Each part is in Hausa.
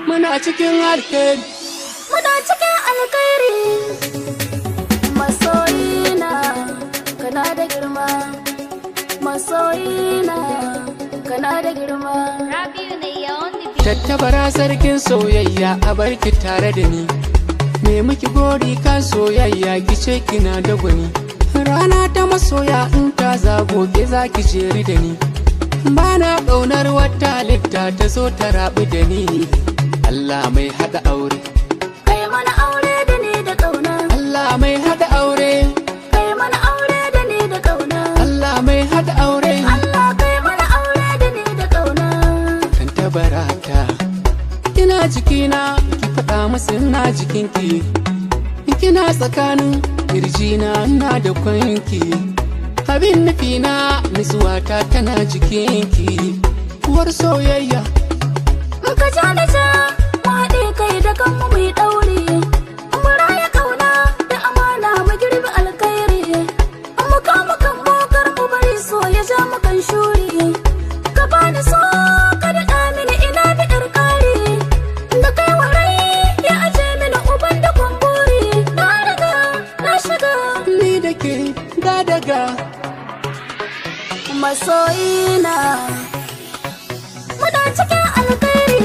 muna cikin alkhairi, muna cikin alkhairi. Masoyina kana da girma, masoyina kana da girma. Tattabara sarkin soyayya a barki tare da ni, me miki gori kan soyayya kice kina da gwani. Rana ta masoya in ta zago ke zaki jeri da ni, bana ƙaunar wata halitta ta zo ta rabu da ni. Allah mai hada aure, kai mana aure da ni da kauna. Allah mai hada aure, kai mana aure da ni da kauna. Allah mai hada aure, Allah kai mana aure da ni da kauna. Tattabara ta kina jikina, ki faɗa musu ina jikinki, kina tsakanin kirjina na da kwanki. Abin nufina nutsuwata tana jikinki, uwar soyayya. Ka ja da ja mu haɗe kai da kanmu mu yi ɗauri, mu raya kauna da amana mu girbi alkhairi. Mu kama kan mokar mu bari so ya ja mu kan shuri. Ka bani so ka daɗa mini ina biɗar ƙari, da kai warai ya aje mini uban da kumburi. Na riga na shiga Ni da ke ga daga masoyina, muna cikin alkhairi.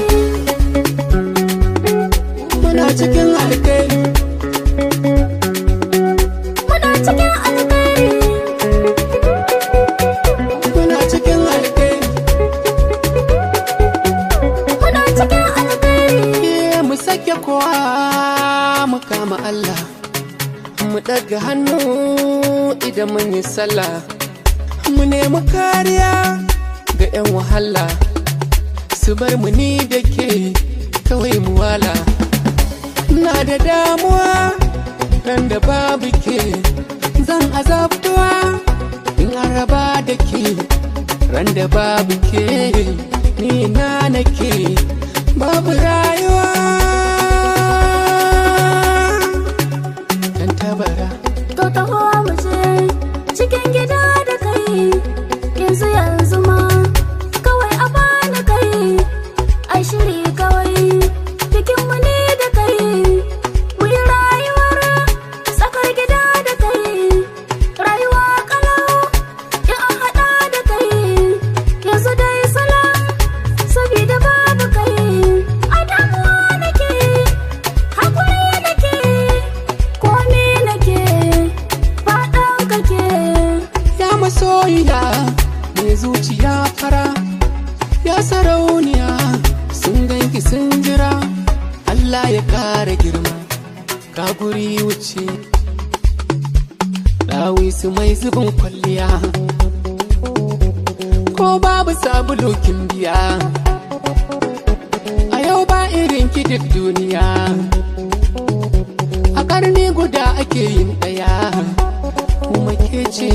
muna cikin alkhairi, Muna cikin alkhairi. muna cikin alkhairi. Muna cikin alkhairi. Mu sake kowa mu kama Allah, mu ɗaga hannu idan mun yi sallah, mu nemi kariya ga 'yan wahala, su bar mu ni da ke kawai mu wala. Na da damuwa ran da babu ke, zan azabtuwa in an raba da ke. Ran da babu ke ni na nake, babu rayuwa. Tattabara To taho mu je cikin gida da kai, yanzu yanzu ma kawai a bani kai. Ai shiri kawai bikin mu ne da kai, mu yi rayuwar tsakar gida da kai. Rayuwa kalau in an haɗa da kai, yanzu dai salam sabida babu kai. A damuwa nake, hakuri nake, komi nake, faɗan kake. ya masoyiya mai zuciya fara, ya sarauniya sun ganki sun jira. Allah ya ƙara girma ka guri wuce, ɗawisu mai zubin kwalliya, ko babu sabulu kin biya. A yau ba irin ki duk duniya, a ƙarni guda ake yin ɗaya, kuma ke ce